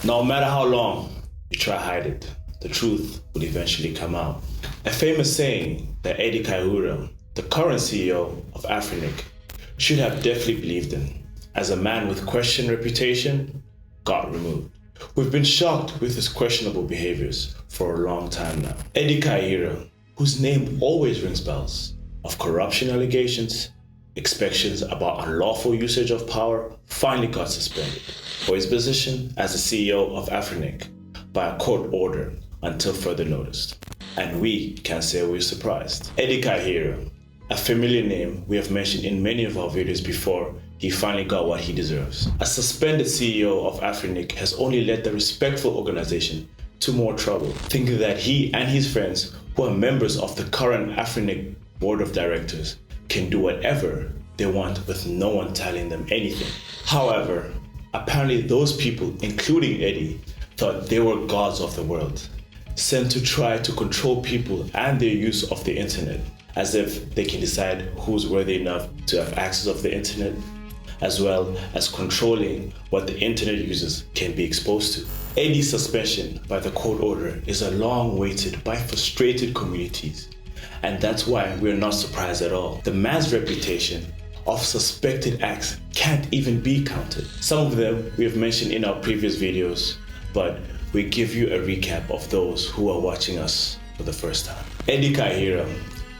No matter how long you try to hide it, the truth will eventually come out. A famous saying that Eddie Kaihura, the current CEO of Afrinic, should have definitely believed in, as a man with questioned reputation got removed. We've been shocked with his questionable behaviors for a long time now. Eddie Kaihura, whose name always rings bells, of corruption allegations, expectations about unlawful usage of power, finally got suspended for his position as the CEO of Afrinic by a court order until further notice. And we can't say we're surprised. Eddie Kaihura, a familiar name we have mentioned in many of our videos before, he finally got what he deserves. A suspended CEO of Afrinic has only led the respectful organization to more trouble, thinking that he and his friends, who are members of the current Afrinic board of directors, can do whatever they want with no one telling them anything. However, apparently those people, including Eddie, thought they were gods of the world, sent to try to control people and their use of the internet, as if they can decide who's worthy enough to have access of the internet, as well as controlling what the internet users can be exposed to. Eddie's suspension by the court order is a long waited by frustrated communities, and that's why we're not surprised at all. The man's reputation of suspected acts can't even be counted. Some of them we have mentioned in our previous videos, but we give you a recap of those who are watching us for the first time. Eddie Kaihura,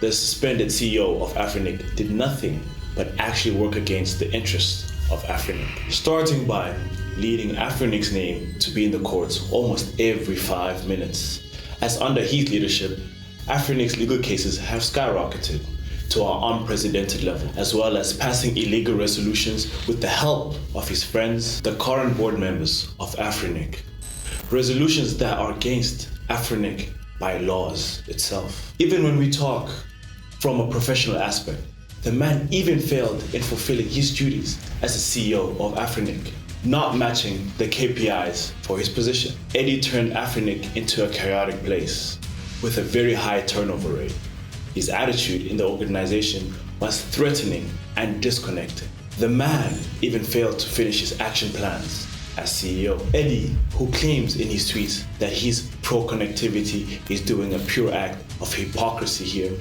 the suspended CEO of Afrinic, did nothing but actually work against the interests of Afrinic, starting by leading Afrinic's name to be in the courts almost every 5 minutes. As under his leadership, Afrinic's legal cases have skyrocketed to an unprecedented level, as well as passing illegal resolutions with the help of his friends, the current board members of Afrinic. Resolutions that are against Afrinic by laws itself. Even when we talk from a professional aspect, the man even failed in fulfilling his duties as the CEO of Afrinic, not matching the KPIs for his position. Eddie turned Afrinic into a chaotic place with a very high turnover rate. His attitude in the organization was threatening and disconnected. The man even failed to finish his action plans as CEO. Eddie, who claims in his tweets that his pro-connectivity is doing a pure act of hypocrisy here,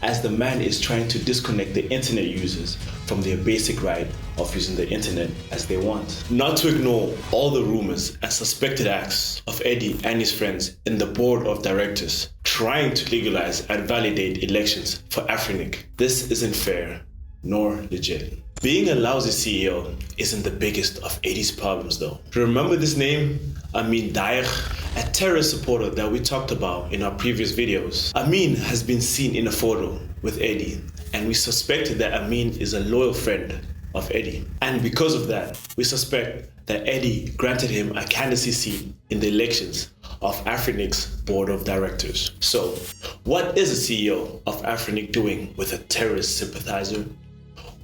as the man is trying to disconnect the internet users from their basic right of using the internet as they want. Not to ignore all the rumors and suspected acts of Eddie and his friends in the board of directors trying to legalize and validate elections for Afrinic. This isn't fair nor legit. Being a lousy CEO isn't the biggest of Eddie's problems though. Remember this name? Amin Daesh, a terrorist supporter that we talked about in our previous videos. Amin has been seen in a photo with Eddie, and we suspected that Amin is a loyal friend of Eddie. And because of that, we suspect that Eddie granted him a candidacy seat in the elections of Afrinic's board of directors. So, what is the CEO of Afrinic doing with a terrorist sympathizer?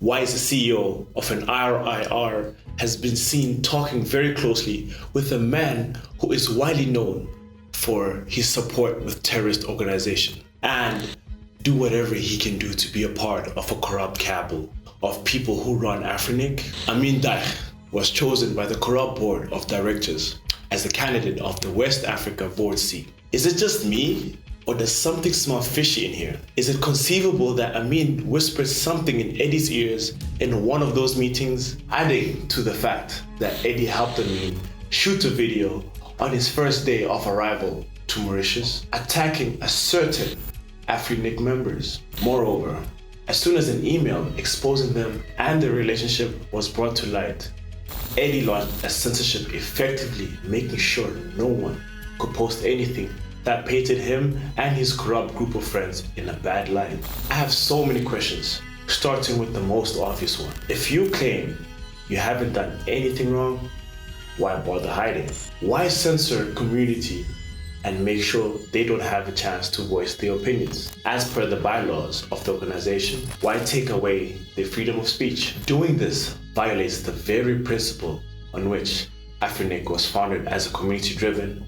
Why is the CEO of an RIR has been seen talking very closely with a man who is widely known for his support with terrorist organization, and do whatever he can do to be a part of a corrupt cabal of people who run Afrinic? Amin Daesh was chosen by the corrupt board of directors as the candidate of the West Africa board seat. Is it just me? Or does something smell fishy in here? Is it conceivable that Amin whispered something in Eddie's ears in one of those meetings? Adding to the fact that Eddie helped Amin shoot a video on his first day of arrival to Mauritius, attacking a certain Afrinic members. Moreover, as soon as an email exposing them and their relationship was brought to light, Eddie launched a censorship, effectively making sure no one could post anything that painted him and his corrupt group of friends in a bad light. I have so many questions, starting with the most obvious one. If you claim you haven't done anything wrong, why bother hiding? Why censor community and make sure they don't have a chance to voice their opinions? As per the bylaws of the organization, why take away their freedom of speech? Doing this violates the very principle on which Afrinic was founded as a community-driven,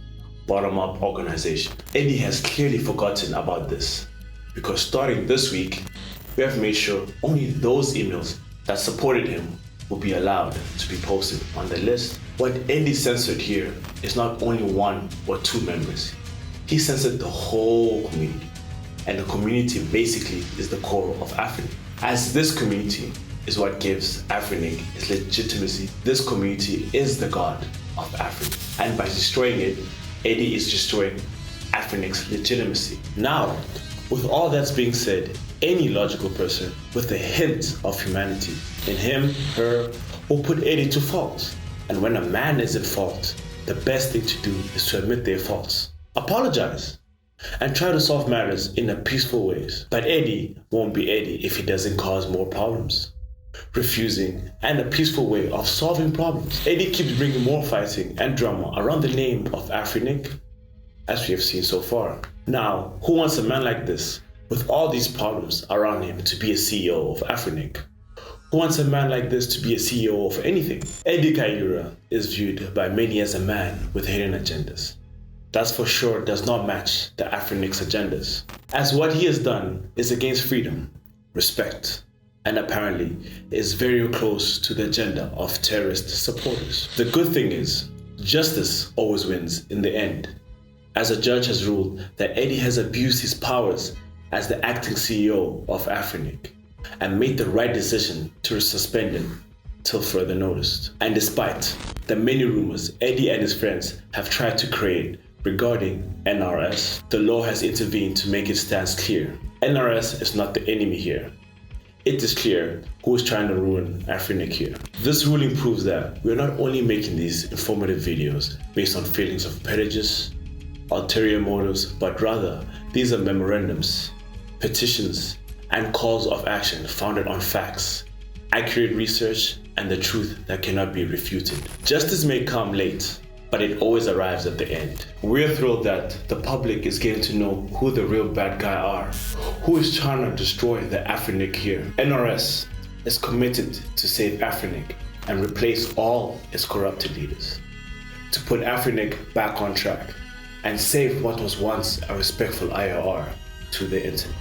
bottom-up organization. Eddie has clearly forgotten about this, because starting this week, we have made sure only those emails that supported him will be allowed to be posted on the list. What Eddie censored here is not only 1 or 2 members. He censored the whole community. And the community basically is the core of Afrinic. As this community is what gives Afrinic its legitimacy, this community is the god of Afrinic. And by destroying it, Eddie is destroying Afrinic's legitimacy. Now, with all that's being said, any logical person with a hint of humanity in him, her, will put Eddie to fault. And when a man is at fault, the best thing to do is to admit their faults, apologize, and try to solve matters in a peaceful ways. But Eddie won't be Eddie if he doesn't cause more problems, refusing and a peaceful way of solving problems. Eddie keeps bringing more fighting and drama around the name of Afrinic, as we have seen so far. Now, who wants a man like this, with all these problems around him, to be a CEO of Afrinic? Who wants a man like this to be a CEO of anything? Eddie Kayura is viewed by many as a man with hidden agendas. That for sure does not match the Afrinic's agendas, as what he has done is against freedom, respect, and apparently is very close to the agenda of terrorist supporters. The good thing is, justice always wins in the end, as a judge has ruled that Eddie has abused his powers as the acting CEO of Afrinic and made the right decision to suspend him till further notice. And despite the many rumors Eddie and his friends have tried to create regarding NRS, the law has intervened to make its stance clear. NRS is not the enemy here. It is clear who is trying to ruin Afrinic here. This ruling proves that we are not only making these informative videos based on feelings of prejudice, ulterior motives, but rather these are memorandums, petitions, and calls of action founded on facts, accurate research, and the truth that cannot be refuted. Justice may come late, but it always arrives at the end. We're thrilled that the public is getting to know who the real bad guy are, who is trying to destroy the Afrinic here. NRS is committed to save Afrinic and replace all its corrupted leaders, to put Afrinic back on track and save what was once a respectful IRR to the internet.